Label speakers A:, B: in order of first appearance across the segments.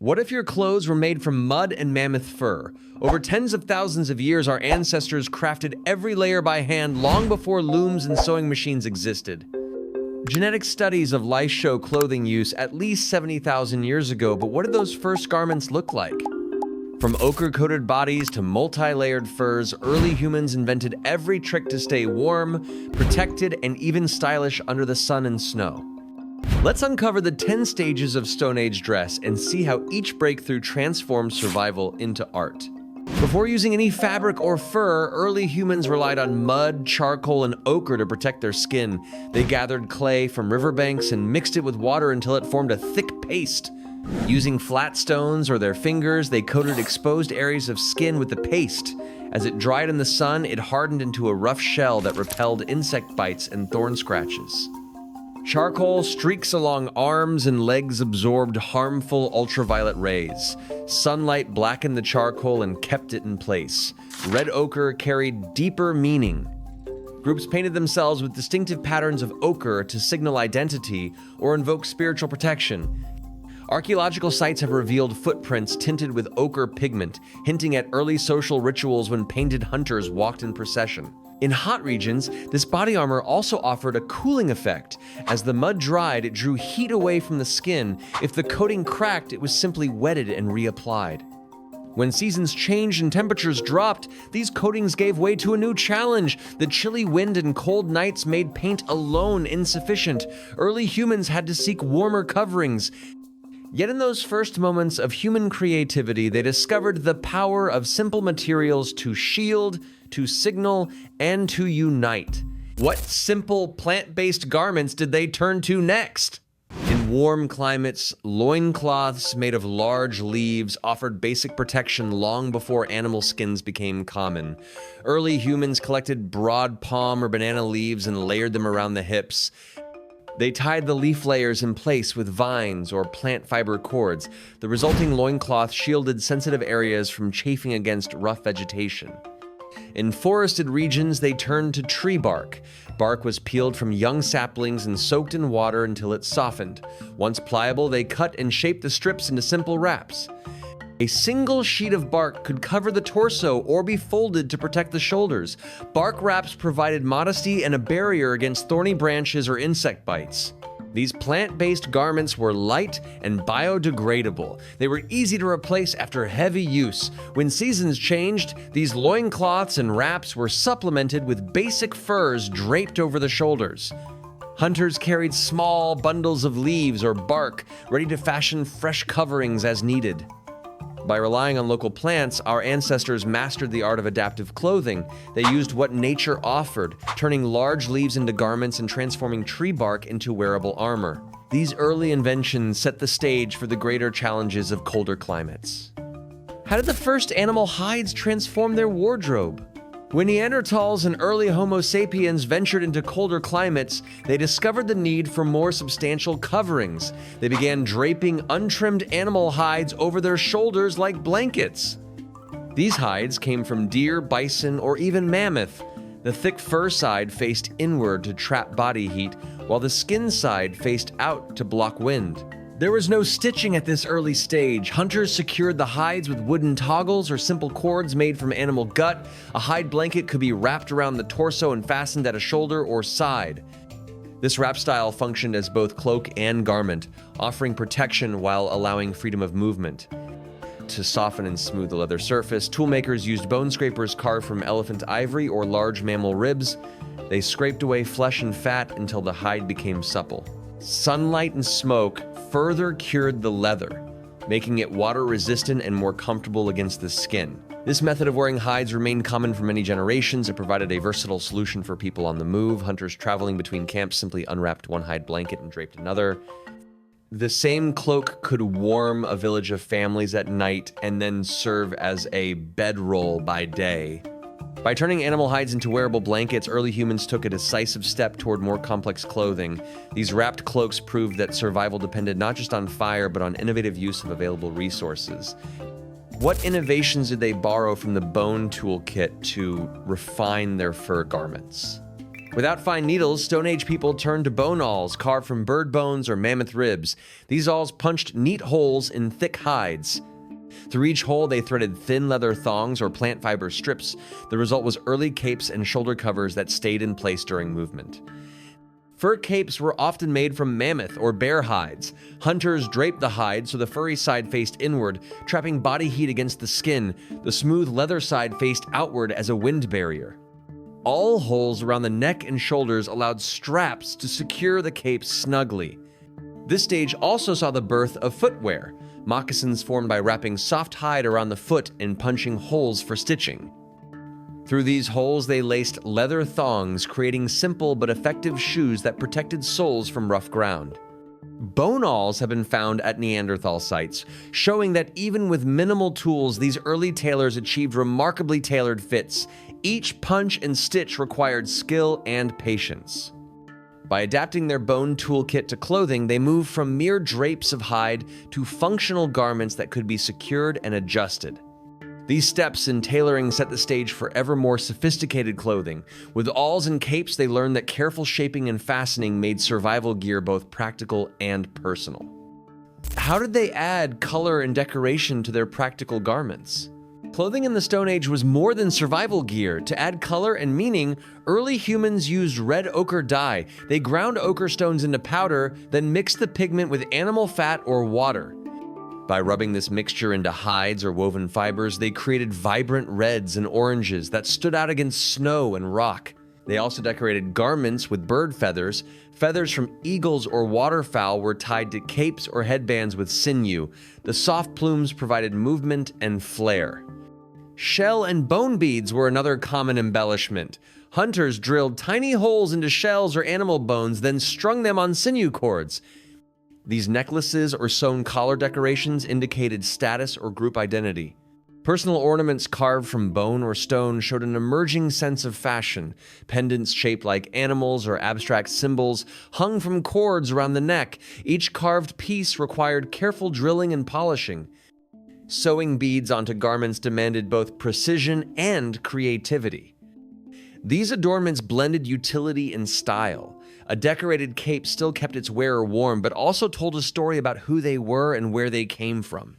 A: What if your clothes were made from mud and mammoth fur? Over tens of thousands of years, our ancestors crafted every layer by hand long before looms and sewing machines existed. Genetic studies of lice show clothing use at least 70,000 years ago, but what did those first garments look like? From ochre-coated bodies to multi-layered furs, early humans invented every trick to stay warm, protected, and even stylish under the sun and snow. Let's uncover the 10 stages of Stone Age dress and see how each breakthrough transformed survival into art. Before using any fabric or fur, early humans relied on mud, charcoal, and ochre to protect their skin. They gathered clay from riverbanks and mixed it with water until it formed a thick paste. Using flat stones or their fingers, they coated exposed areas of skin with the paste. As it dried in the sun, it hardened into a rough shell that repelled insect bites and thorn scratches. Charcoal streaks along arms and legs absorbed harmful ultraviolet rays. Sunlight blackened the charcoal and kept it in place. Red ochre carried deeper meaning. Groups painted themselves with distinctive patterns of ochre to signal identity or invoke spiritual protection. Archaeological sites have revealed footprints tinted with ochre pigment, hinting at early social rituals when painted hunters walked in procession. In hot regions, this body armor also offered a cooling effect. As the mud dried, it drew heat away from the skin. If the coating cracked, it was simply wetted and reapplied. When seasons changed and temperatures dropped, these coatings gave way to a new challenge. The chilly wind and cold nights made paint alone insufficient. Early humans had to seek warmer coverings. Yet in those first moments of human creativity, they discovered the power of simple materials to shield, to signal, and to unite. What simple plant-based garments did they turn to next? In warm climates, loincloths made of large leaves offered basic protection long before animal skins became common. Early humans collected broad palm or banana leaves and layered them around the hips. They tied the leaf layers in place with vines or plant fiber cords. The resulting loincloth shielded sensitive areas from chafing against rough vegetation. In forested regions, they turned to tree bark. Bark was peeled from young saplings and soaked in water until it softened. Once pliable, they cut and shaped the strips into simple wraps. A single sheet of bark could cover the torso or be folded to protect the shoulders. Bark wraps provided modesty and a barrier against thorny branches or insect bites. These plant-based garments were light and biodegradable. They were easy to replace after heavy use. When seasons changed, these loincloths and wraps were supplemented with basic furs draped over the shoulders. Hunters carried small bundles of leaves or bark, ready to fashion fresh coverings as needed. By relying on local plants, our ancestors mastered the art of adaptive clothing. They used what nature offered, turning large leaves into garments and transforming tree bark into wearable armor. These early inventions set the stage for the greater challenges of colder climates. How did the first animal hides transform their wardrobe? When Neanderthals and early Homo sapiens ventured into colder climates, they discovered the need for more substantial coverings. They began draping untrimmed animal hides over their shoulders like blankets. These hides came from deer, bison, or even mammoth. The thick fur side faced inward to trap body heat, while the skin side faced out to block wind. There was no stitching at this early stage. Hunters secured the hides with wooden toggles or simple cords made from animal gut. A hide blanket could be wrapped around the torso and fastened at a shoulder or side. This wrap style functioned as both cloak and garment, offering protection while allowing freedom of movement. To soften and smooth the leather surface, toolmakers used bone scrapers carved from elephant ivory or large mammal ribs. They scraped away flesh and fat until the hide became supple. Sunlight and smoke further cured the leather, making it water-resistant and more comfortable against the skin. This method of wearing hides remained common for many generations. It provided a versatile solution for people on the move. Hunters traveling between camps simply unwrapped one hide blanket and draped another. The same cloak could warm a village of families at night and then serve as a bedroll by day. By turning animal hides into wearable blankets, early humans took a decisive step toward more complex clothing. These wrapped cloaks proved that survival depended not just on fire, but on innovative use of available resources. What innovations did they borrow from the bone toolkit to refine their fur garments? Without fine needles, Stone Age people turned to bone awls carved from bird bones or mammoth ribs. These awls punched neat holes in thick hides. Through each hole, they threaded thin leather thongs or plant fiber strips. The result was early capes and shoulder covers that stayed in place during movement. Fur capes were often made from mammoth or bear hides. Hunters draped the hide so the furry side faced inward, trapping body heat against the skin. The smooth leather side faced outward as a wind barrier. All holes around the neck and shoulders allowed straps to secure the cape snugly. This stage also saw the birth of footwear, moccasins formed by wrapping soft hide around the foot and punching holes for stitching. Through these holes, they laced leather thongs, creating simple but effective shoes that protected soles from rough ground. Bone awls have been found at Neanderthal sites, showing that even with minimal tools, these early tailors achieved remarkably tailored fits. Each punch and stitch required skill and patience. By adapting their bone toolkit to clothing, they moved from mere drapes of hide to functional garments that could be secured and adjusted. These steps in tailoring set the stage for ever more sophisticated clothing. With awls and capes, they learned that careful shaping and fastening made survival gear both practical and personal. How did they add color and decoration to their practical garments? Clothing in the Stone Age was more than survival gear. To add color and meaning, early humans used red ochre dye. They ground ochre stones into powder, then mixed the pigment with animal fat or water. By rubbing this mixture into hides or woven fibers, they created vibrant reds and oranges that stood out against snow and rock. They also decorated garments with bird feathers. Feathers from eagles or waterfowl were tied to capes or headbands with sinew. The soft plumes provided movement and flair. Shell and bone beads were another common embellishment. Hunters drilled tiny holes into shells or animal bones, then strung them on sinew cords. These necklaces or sewn collar decorations indicated status or group identity. Personal ornaments carved from bone or stone showed an emerging sense of fashion. Pendants shaped like animals or abstract symbols hung from cords around the neck. Each carved piece required careful drilling and polishing. Sewing beads onto garments demanded both precision and creativity. These adornments blended utility and style. A decorated cape still kept its wearer warm, but also told a story about who they were and where they came from.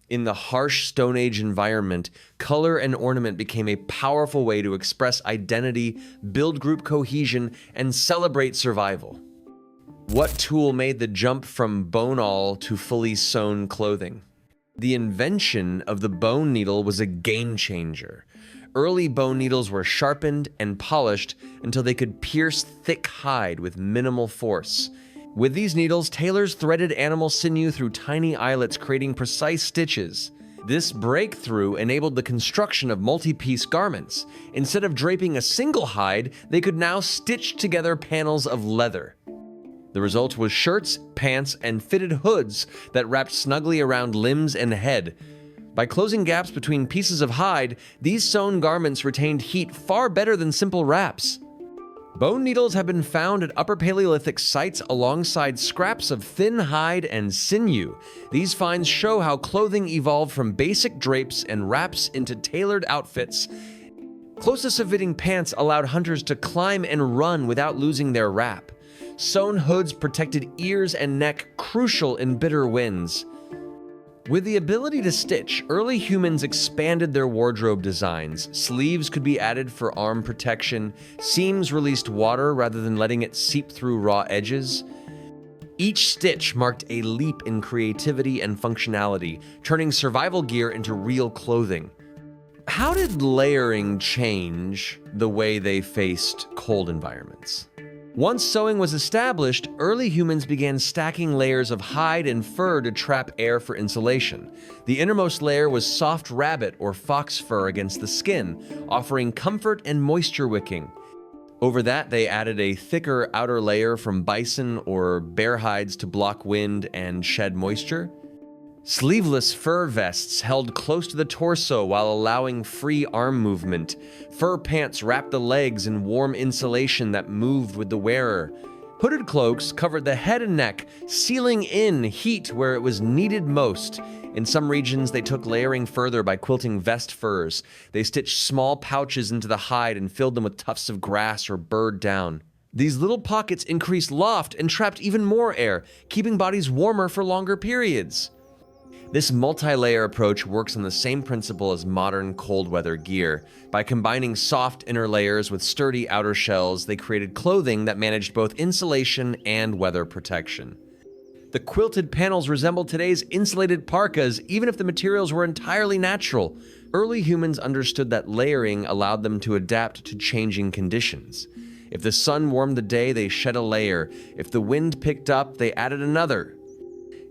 A: In the harsh Stone Age environment, color and ornament became a powerful way to express identity, build group cohesion, and celebrate survival. What tool made the jump from bone awl to fully sewn clothing? The invention of the bone needle was a game changer. Early bone needles were sharpened and polished until they could pierce thick hide with minimal force. With these needles, tailors threaded animal sinew through tiny eyelets, creating precise stitches. This breakthrough enabled the construction of multi-piece garments. Instead of draping a single hide, they could now stitch together panels of leather. The result was shirts, pants, and fitted hoods that wrapped snugly around limbs and head. By closing gaps between pieces of hide, these sewn garments retained heat far better than simple wraps. Bone needles have been found at Upper Paleolithic sites alongside scraps of thin hide and sinew. These finds show how clothing evolved from basic drapes and wraps into tailored outfits. Closest-fitting pants allowed hunters to climb and run without losing their wrap. Sewn hoods protected ears and neck, crucial in bitter winds. With the ability to stitch, early humans expanded their wardrobe designs. Sleeves could be added for arm protection. Seams released water rather than letting it seep through raw edges. Each stitch marked a leap in creativity and functionality, turning survival gear into real clothing. How did layering change the way they faced cold environments? Once sewing was established, early humans began stacking layers of hide and fur to trap air for insulation. The innermost layer was soft rabbit or fox fur against the skin, offering comfort and moisture wicking. Over that, they added a thicker outer layer from bison or bear hides to block wind and shed moisture. Sleeveless fur vests held close to the torso while allowing free arm movement. Fur pants wrapped the legs in warm insulation that moved with the wearer. Hooded cloaks covered the head and neck, sealing in heat where it was needed most. In some regions, they took layering further by quilting vest furs. They stitched small pouches into the hide and filled them with tufts of grass or bird down. These little pockets increased loft and trapped even more air, keeping bodies warmer for longer periods. This multi-layer approach works on the same principle as modern cold weather gear. By combining soft inner layers with sturdy outer shells, they created clothing that managed both insulation and weather protection. The quilted panels resembled today's insulated parkas, even if the materials were entirely natural. Early humans understood that layering allowed them to adapt to changing conditions. If the sun warmed the day, they shed a layer. If the wind picked up, they added another.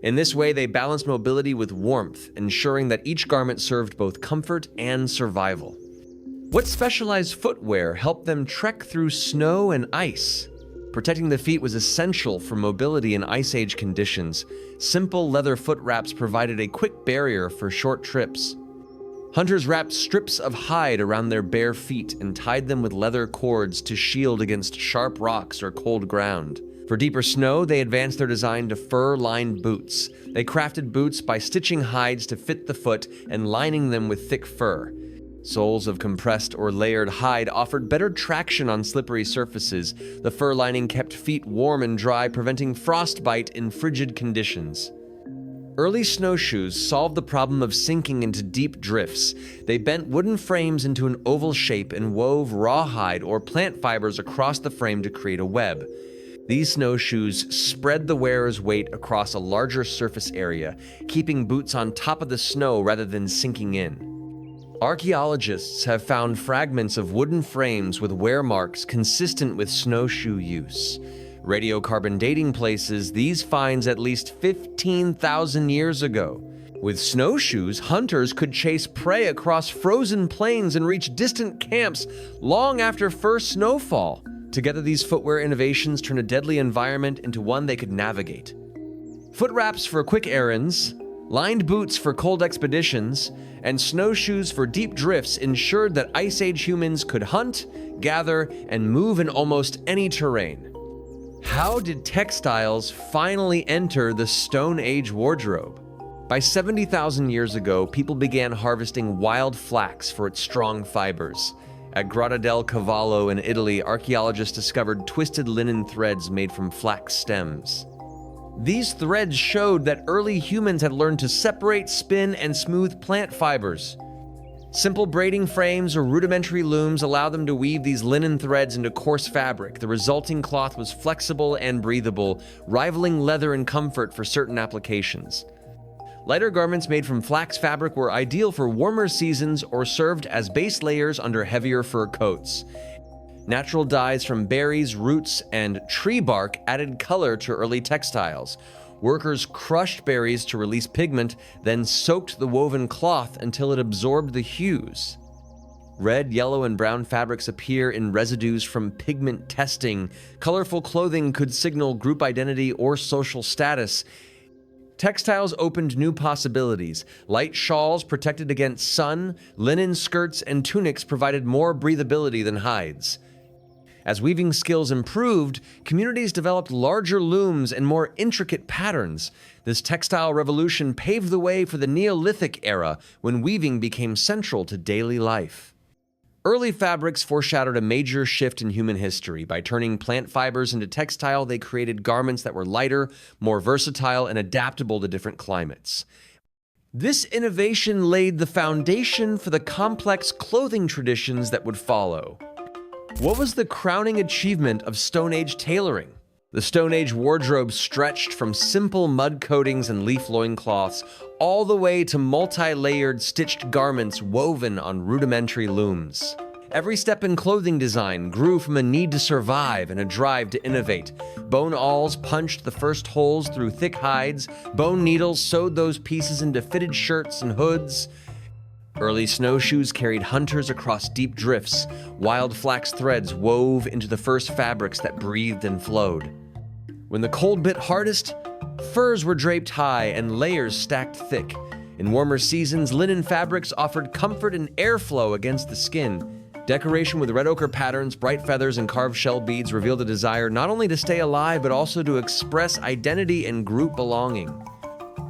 A: In this way, they balanced mobility with warmth, ensuring that each garment served both comfort and survival. What specialized footwear helped them trek through snow and ice? Protecting the feet was essential for mobility in Ice Age conditions. Simple leather foot wraps provided a quick barrier for short trips. Hunters wrapped strips of hide around their bare feet and tied them with leather cords to shield against sharp rocks or cold ground. For deeper snow, they advanced their design to fur-lined boots. They crafted boots by stitching hides to fit the foot and lining them with thick fur. Soles of compressed or layered hide offered better traction on slippery surfaces. The fur lining kept feet warm and dry, preventing frostbite in frigid conditions. Early snowshoes solved the problem of sinking into deep drifts. They bent wooden frames into an oval shape and wove rawhide or plant fibers across the frame to create a web. These snowshoes spread the wearer's weight across a larger surface area, keeping boots on top of the snow rather than sinking in. Archaeologists have found fragments of wooden frames with wear marks consistent with snowshoe use. Radiocarbon dating places these finds at least 15,000 years ago. With snowshoes, hunters could chase prey across frozen plains and reach distant camps long after first snowfall. Together, these footwear innovations turned a deadly environment into one they could navigate. Foot wraps for quick errands, lined boots for cold expeditions, and snowshoes for deep drifts ensured that Ice Age humans could hunt, gather, and move in almost any terrain. How did textiles finally enter the Stone Age wardrobe? By 70,000 years ago, people began harvesting wild flax for its strong fibers. At Grotta del Cavallo in Italy, archaeologists discovered twisted linen threads made from flax stems. These threads showed that early humans had learned to separate, spin, and smooth plant fibers. Simple braiding frames or rudimentary looms allowed them to weave these linen threads into coarse fabric. The resulting cloth was flexible and breathable, rivaling leather in comfort for certain applications. Lighter garments made from flax fabric were ideal for warmer seasons or served as base layers under heavier fur coats. Natural dyes from berries, roots, and tree bark added color to early textiles. Workers crushed berries to release pigment, then soaked the woven cloth until it absorbed the hues. Red, yellow, and brown fabrics appear in residues from pigment testing. Colorful clothing could signal group identity or social status. Textiles opened new possibilities. Light shawls protected against sun, linen skirts and tunics provided more breathability than hides. As weaving skills improved, communities developed larger looms and more intricate patterns. This textile revolution paved the way for the Neolithic era, when weaving became central to daily life. Early fabrics foreshadowed a major shift in human history. By turning plant fibers into textile, they created garments that were lighter, more versatile, and adaptable to different climates. This innovation laid the foundation for the complex clothing traditions that would follow. What was the crowning achievement of Stone Age tailoring? The Stone Age wardrobe stretched from simple mud coatings and leaf loincloths all the way to multi-layered stitched garments woven on rudimentary looms. Every step in clothing design grew from a need to survive and a drive to innovate. Bone awls punched the first holes through thick hides. Bone needles sewed those pieces into fitted shirts and hoods. Early snowshoes carried hunters across deep drifts. Wild flax threads wove into the first fabrics that breathed and flowed. When the cold bit hardest, furs were draped high and layers stacked thick. In warmer seasons, linen fabrics offered comfort and airflow against the skin. Decoration with red ochre patterns, bright feathers, and carved shell beads reveal the desire not only to stay alive, but also to express identity and group belonging.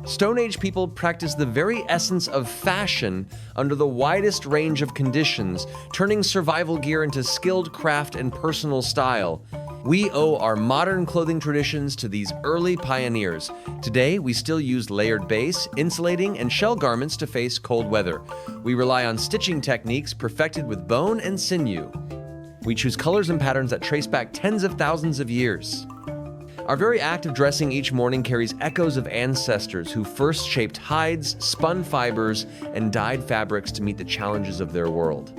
A: Stone Age people practiced the very essence of fashion under the widest range of conditions, turning survival gear into skilled craft and personal style. We owe our modern clothing traditions to these early pioneers. Today, we still use layered base, insulating, and shell garments to face cold weather. We rely on stitching techniques perfected with bone and sinew. We choose colors and patterns that trace back tens of thousands of years. Our very act of dressing each morning carries echoes of ancestors who first shaped hides, spun fibers, and dyed fabrics to meet the challenges of their world.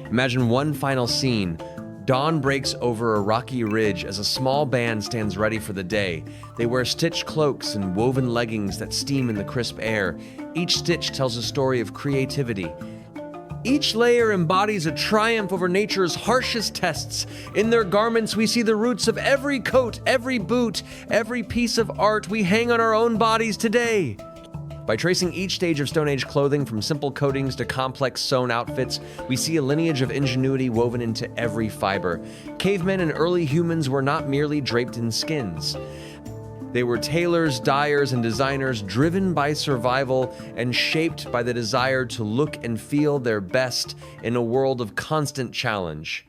A: Imagine one final scene. Dawn breaks over a rocky ridge as a small band stands ready for the day. They wear stitched cloaks and woven leggings that steam in the crisp air. Each stitch tells a story of creativity. Each layer embodies a triumph over nature's harshest tests. In their garments, we see the roots of every coat, every boot, every piece of art we hang on our own bodies today. By tracing each stage of Stone Age clothing, from simple coatings to complex sewn outfits, we see a lineage of ingenuity woven into every fiber. Cavemen and early humans were not merely draped in skins. They were tailors, dyers, and designers driven by survival and shaped by the desire to look and feel their best in a world of constant challenge.